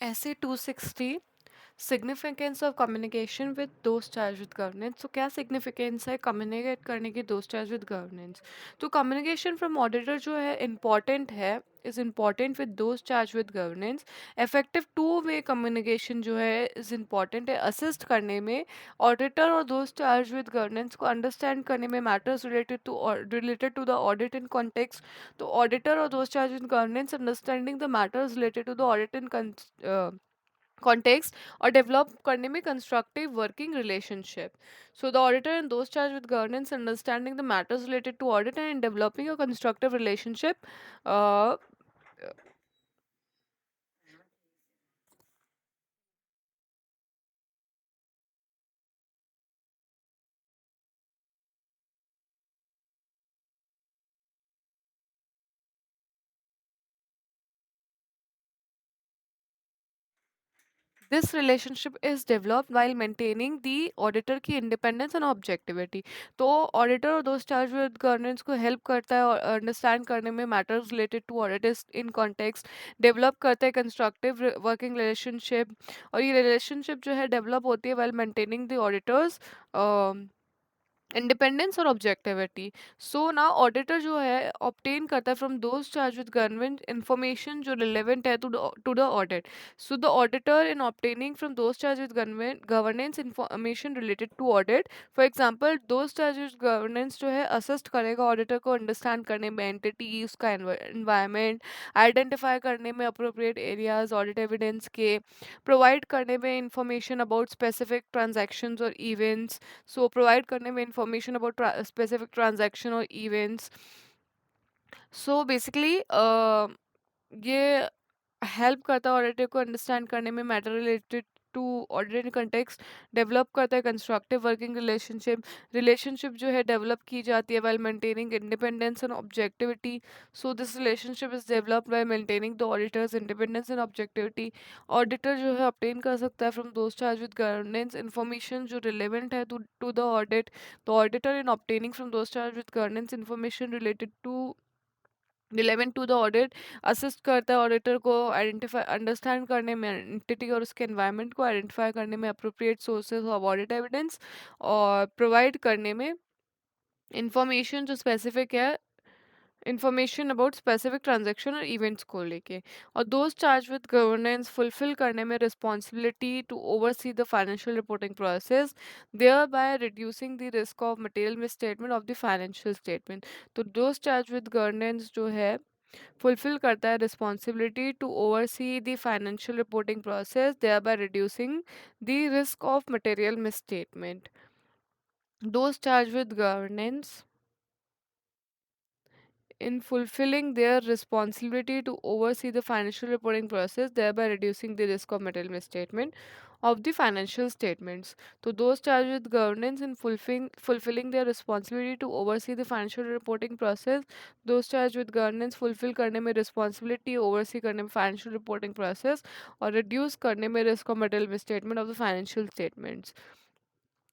Essay 260 significance of communication with those charge with governance. तो क्या significance है communicate करने की दोस्त चार्ज विद गवर्नेंस? तो कम्युनिकेशन फ्रॉम ऑडिटर जो है इम्पॉर्टेंट है, is important with those charge with governance. Effective two way communication जो है इज इम्पॉर्टेंट है असिस्ट करने में ऑडिटर और दोस्त चार्ज विद गवर्नेंस को अंडरस्टैंड करने में matters related to the audit in context. तो ऑडिटर और those charge with governance understanding the matters related to the audit in context or develop करने में constructive working relationship. So the auditor and those charged with governance understanding the matters related to audit and in developing a constructive relationship. uh, this relationship is developed while maintaining the auditor की independence and objectivity. तो auditor और those charged with governance को help करता है और understand करने में matters related to audit is in context, develop करता है constructive working relationship। और ये relationship जो है develop होती है while maintaining the auditors independence और ऑब्जेक्टिविटी। सो ना ऑडिटर जो है ऑब्टेन करता है from those charge with government information जो रिलेवेंट है to the audit. So the auditor in obtaining from those charge with governance information related to audit. For example those charge with governance जो है assist करेगा auditor को understand करने में entity उसका environment, identify करने में अप्रोप्रिएट एरियाज ऑडिट एविडेंस के, प्रोवाइड करने में इंफॉर्मेशन अबाउट स्पेसिफिक ट्रांजैक्शंस और इवेंट्स। सो प्रोवाइड करने में इंफॉर्मेशन अबाउट स्पेसिफिक ट्रांजैक्शन और इवेंट्स। सो बेसिकली ये हेल्प करता है ऑडिटर को अंडरस्टैंड करने में matter related to audit context, develop करता है कंस्ट्रक्टिव वर्किंग रिलेशनशिप। रिलेशनशिप जो है डेवलप की जाती है while maintaining independence and objectivity. So this relationship is developed by maintaining the auditor's independence and objectivity. Auditor जो है ऑब्टेन कर सकता है from those charge with governance information जो रिलेवेंट है to the audit. The auditor in obtaining from those charge with governance information related to relevant to the audit assist करता है auditor को आइडेंटिफाई अंडरस्टैंड करने में एंटिटी और उसके environment को आइडेंटिफाई करने में appropriate sources of audit evidence और प्रोवाइड करने में इंफॉर्मेशन जो स्पेसिफिक है इंफॉर्मेशन अबाउट स्पेसिफिक ट्रांजैक्शन और इवेंट्स को लेके। और those charge with governance fulfil करने में responsibility to oversee the financial reporting process, thereby reducing the risk of material misstatement of the financial statement. तो those charge with governance जो है fulfil करता है responsibility to oversee the financial reporting process, thereby reducing the risk of material misstatement. Those charge with governance in fulfilling their responsibility to oversee the financial reporting process, thereby reducing the risk of material misstatement of the financial statements. So, those charged with governance in fulfilling their responsibility to oversee the financial reporting process, those charged with governance fulfill करने में responsibility oversee करने में financial reporting process और reduce करने में risk of material misstatement of the financial statements.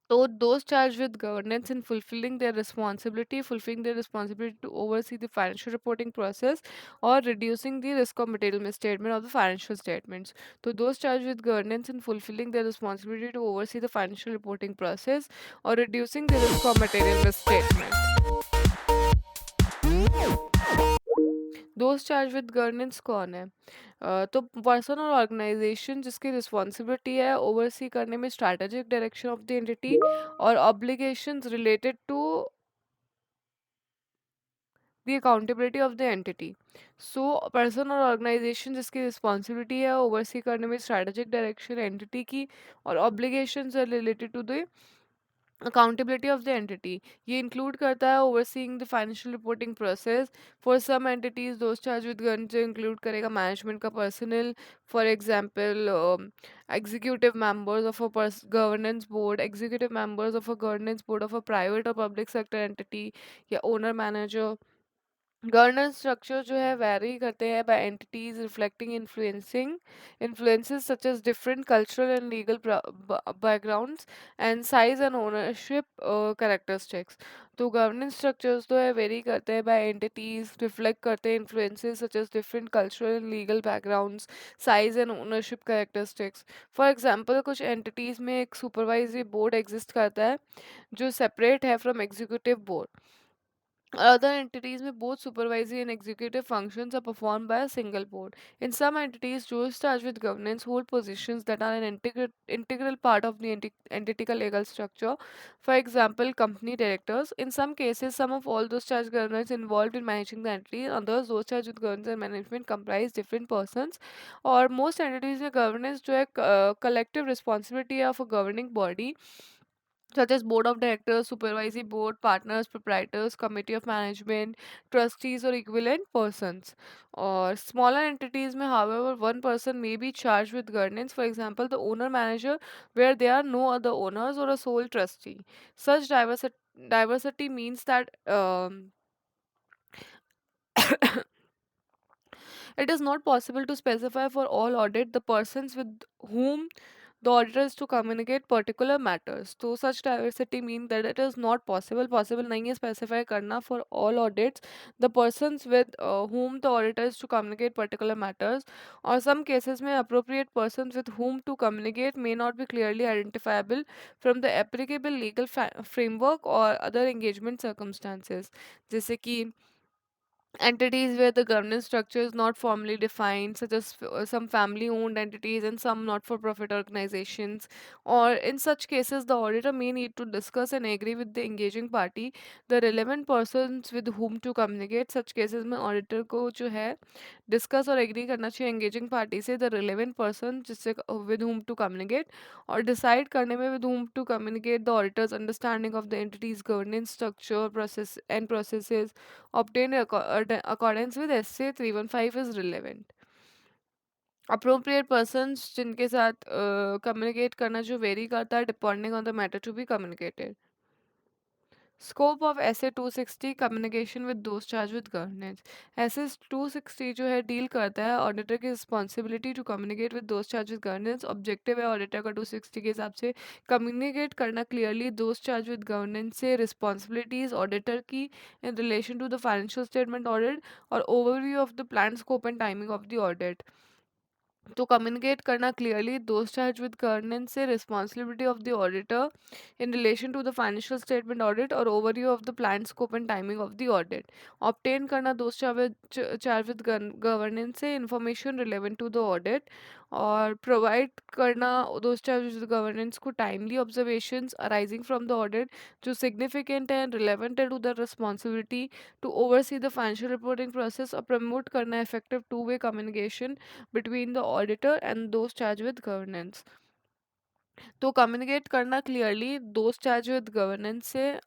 So those charged with governance in fulfilling their responsibility to oversee the financial reporting process or reducing the risk of material misstatement of the financial statements. So those charged with governance in fulfilling their responsibility to oversee the financial reporting process or reducing the risk of material misstatement. दोस्त charge with governance कौन है? तो person और organisation जिसकी responsibility है oversee करने में strategic direction of the entity और obligations related to the accountability of the entity. So person और ऑर्गेनाइजेशन जिसकी रिस्पॉन्सिबिलिटी है ओवरसी करने में स्ट्रैटेजिक डायरेक्शन एंटिटी की और obligations related to the accountability of the entity. ये इंक्लूड करता है overseeing the financial reporting process. For some entities those charge with gun जो इंक्लूड करेगा मैनेजमेंट का personnel, for example executive members of a governance board, executive members of a governance board of a private और public sector entity या owner manager. Governance structure जो है vary करते हैं by entities reflecting influencing influences such as different cultural and legal backgrounds and size and ownership characteristics. तो governance structures जो है very करते हैं बाय एंटिटीज रिफ्लेक्ट करते हैं influences such as different cultural and legal backgrounds size and ownership characteristics. For example कुछ entities में एक सुपरवाइजरी बोर्ड एग्जिस्ट करता है जो सेपरेट है from executive board. Other entities में both supervisory and executive functions are performed by a single board. In some entities, those charged with governance hold positions that are an integral part of the entity legal structure. For example, company directors. In some cases, some of all those charged governance involved in managing the entity. In others, those charged with governance and management comprise different persons. और most entities में governance जो है collective responsibility of a governing body such as board of directors, supervisory board, partners, proprietors, committee of management, trustees or equivalent persons. Or smaller entities may, however, one person may be charged with governance, for example, the owner manager, where there are no other owners or a sole trustee. Such diversity means that it is not possible to specify for all audit the persons with whom the auditor is to communicate particular matters. So such diversity means that it is not possible नहीं है specify करना for all audits the persons with whom the auditor is to communicate particular matters, or some cases में appropriate persons with whom to communicate may not be clearly identifiable from the applicable legal framework or other engagement circumstances. जैसे कि entities where the governance structure is not formally defined, such as some family owned entities and some not for profit organizations. Or in such cases, the auditor may need to discuss and agree with the engaging party, the relevant persons with whom to communicate. Such cases में auditor को जो है discuss और agree करना चाहिए engaging party से the relevant person जिससे with whom to communicate, और डिसाइड करने में with whom to communicate the auditor's understanding of the entity's governance structure process and processes obtained accordance with SA 315 is relevant. Appropriate persons जिनके साथ communicate करना जो vary करता है depending on the matter to be communicated. Scope of SA 260 communication with those charge with governance. SA 260 जो है deal करता है ऑडिटर की responsibility to communicate with those charge with governance. Objective है ऑडिटर का 260 के हिसाब से कम्युनिकेट करना clearly those charge with governance से रिस्पॉन्सिबिलिटीज ऑडिटर की in relation to the financial statement audit और overview of the plan scope and timing of the audit. तो कम्युनिकेट करना clearly those charge with governance से responsibility of the auditor in relation to the financial statement audit or overview of the planned scope and timing of the audit. Obtain करना those charge with governance से information relevant to the audit, और provide करना those charge with governance को timely observations arising from the audit जो significant है and relevant है to the responsibility to oversee the financial reporting process, और promote करना effective two way communication between the auditor and those charged with governance. तो communicate करना clearly those charge with governance से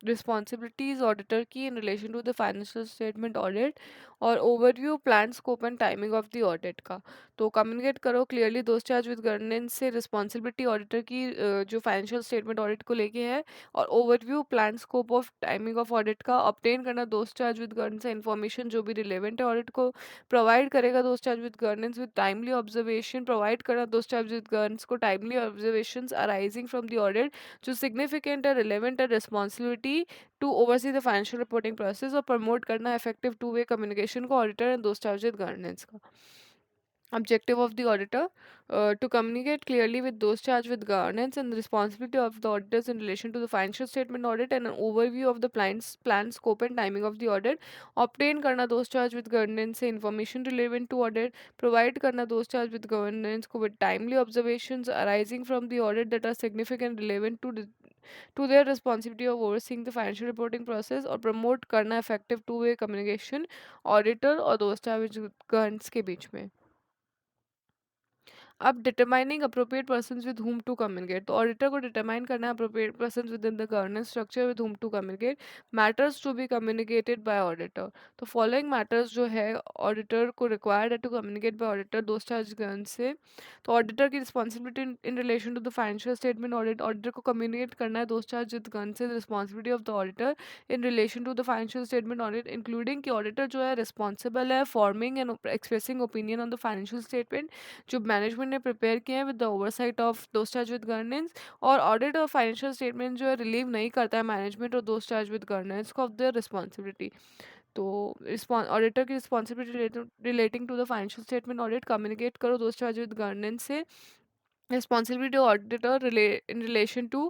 responsibilities auditor की in relation to the financial statement audit और overview plan scope and timing of the audit का. तो communicate करो clearly those charge with governance से responsibility auditor की जो फाइनेंशियल स्टेटमेंट ऑडिट को लेके है, और overview plan scope of timing of audit का. ऑब्टेन करना दोस्त चार्ज विद गवर्नेंस से इन्फॉर्मेशन जो भी रिलेवेंट है ऑडिट को प्रोवाइड करेगा those charge with governance with timely observation. Provide करना दोस्त चार्ज विद गवर्नेंस को timely observations arising from the audit जो सिग्निफिकेंट है रिलेवेंट है responsibility to oversee the financial reporting process, और प्रमोट करना इफेक्टिव टू वे कम्युनिकेशन को auditor and those charge with governance का. Objective of the auditor to communicate clearly with those charged with governance and the responsibility of the auditors in relation to the financial statement audit and an overview of the plan scope and timing of the audit. Obtain करना those charged with governance से information relevant to audit. Provide करना those charged with governance को with timely observations arising from the audit that are significant relevant to their responsibility of overseeing the financial reporting process, और promote करना effective two way communication auditor और those charged with governance के बीच में. अब determining appropriate persons with whom to communicate, तो auditor को determine करना है appropriate persons within the governance structure with whom to communicate, matters to be communicated by auditor. तो फॉलोइंग मैटर्स जो है ऑडिटर को रिक्वायर्ड है to communicate by auditor those charge govern से। तो ऑडिटर की responsibility in relation to the financial statement audit, auditor को communicate करना है दोस्त चार्ज गवर्न से responsibility of the auditor in relation to the financial statement audit, including कि auditor जो है रिस्पॉन्सिबल है forming and expressing opinion on the financial statement जो management ने प्रिपेयर किए हैं with the oversight of those charge with governance. और audit और फाइनेंशियल स्टेटमेंट जो है रिलीव नहीं करता है मैनेजमेंट और दोस्त चार्ज विद गवर्नेंस को ऑफ द रिस्पॉन्सिबिलिटी। तो ऑडिटर की responsibility relating to the financial statement audit communicate करो दोस्त चार्ज विद गवर्नेंस से। Responsibility auditor in relation to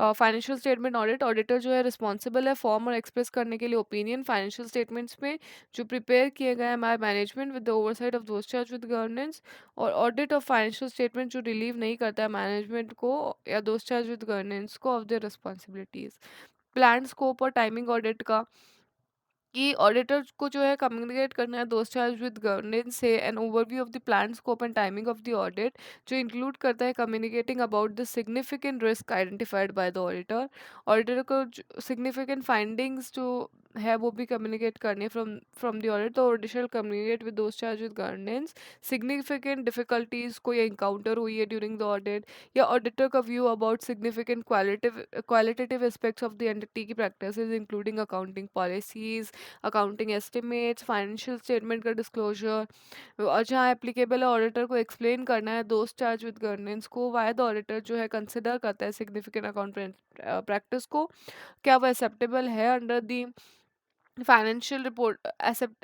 financial statement audit, auditor जो है रिस्पॉन्सिबल है form और express करने के लिए ओपिनियन फाइनेंशियल स्टेटमेंट्स में जो प्रिपेयर किए गए हैं by management with the oversight of those charge with governance. और ऑडिट ऑफ फाइनेंशियल स्टेटमेंट जो रिलीव नहीं करता है मैनेजमेंट को या दोस्त चार्ज विद गवर्नेंस को of the responsibilities. Plan scope और टाइमिंग ऑडिट का कि ऑडिटर को जो है कम्युनिकेट करना है दोस्त चार्ज विद गवर्नेंस से an overview of the plan scope and timing of the audit, जो इंक्लूड करता है communicating about the significant risk identified by the auditor. Auditor को सिग्निफिकेंट फाइंडिंग्स जो है वो भी कम्युनिकेट करनी है फ्रॉम द ऑडिट, तो auditor communicate with those charge with governance. Significant difficulties को ये इंकाउंटर हुई है ड्यूरिंग द ऑडिट, या ऑडिटर का view about significant qualitative aspects of the entity की practices including accounting policies, accounting estimates, financial statement का disclosure. और जहाँ एप्लीकेबल है ऑडिटर को एक्सप्लेन करना है दोस्त चार्ज विद गवर्नेंस को वाई द ऑडिटर जो है कंसिडर करता है सिग्निफिकेंट अकाउंट प्रैक्टिस को, क्या वो एक्सेप्टेबल है under the financial report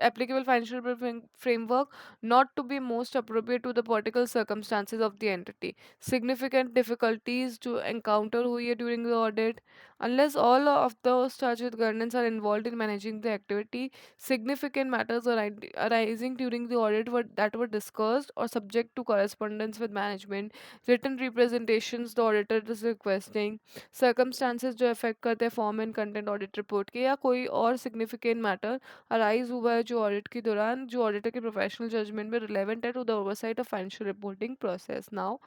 applicable financial report framework, not to be most appropriate to the political circumstances of the entity, significant difficulties to encounter हुई है during the audit, unless all of those charged with governance are involved in managing the activity, significant matters arising during the audit that were discussed or subject to correspondence with management, written representations the auditor is requesting, circumstances जो affect करते हैं form and content audit report के, या कोई और significant matter arise हुआ है जो ऑडिट के दौरान जो ऑडिटर के प्रोफेशनल जजमेंट में रिलेवेंट है to the oversight of financial reporting process. Now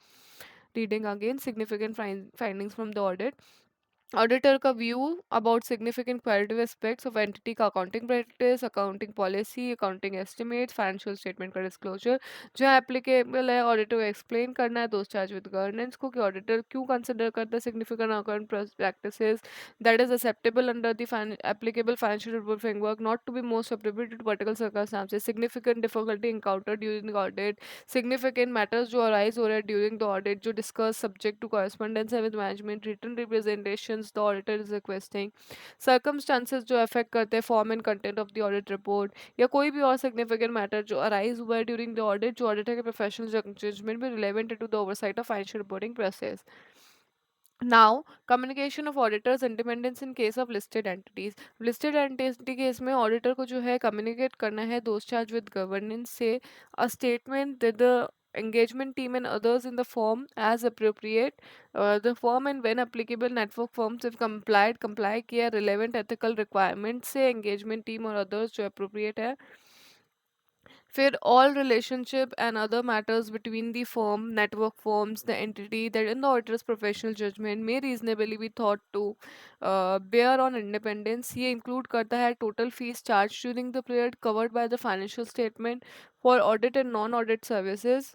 reading again significant findings from the audit, auditor का view about significant qualitative aspects of entity का accounting practice, accounting policy, accounting estimate, financial statement का disclosure, जहाँ applicable है auditor को explain करना है those charge with governance को कि ऑडिटर क्यों कंसिडर करता है significant account practices that is acceptable under the applicable financial report framework, not to be most appropriate to particular circumstances, significant difficulty encounter during the audit, significant matters जो arise हो रहे हैं during the audit जो discuss subject to correspondence है with management, written representations the auditor is requesting, circumstances जो affect करते हैं form and content of the audit report, या कोई भी और सिग्निफिकेंट मैटर जो अराइज हुआ है ड्यूरिंग द ऑडिट जो ऑडिटर के प्रोफेशनल जजमेंट में relevant to the oversight of financial reporting process. Now, communication of auditors independence in case of listed entities. Listed entity case में ऑडिटर को जो है कम्युनिकेट करना है दोस्त चार्ज विद गवर्नेंस से a statement that the engagement team and others in the firm as appropriate, the firm and when applicable network firms have comply किया relevant ethical requirements से engagement team और others जो appropriate है, फिर all relationship and other matters between the firm, network firms, the entity that in the auditor's professional judgment may reasonably be thought to bear on independence, ये include करता है total fees charged during the period covered by the financial statement for audit and non-audit services,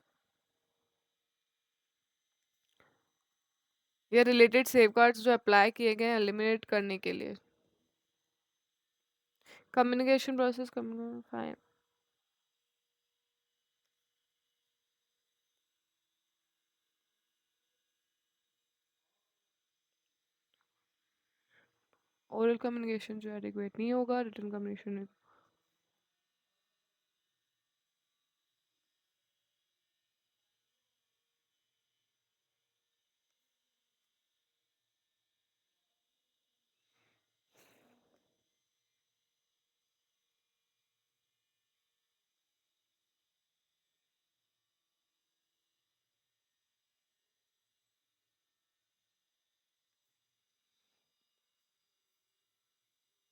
या related safeguards जो apply किए गए हैं eliminate करने के लिए। Communication process, fine. Oral communication जो adequate नहीं होगा, written communication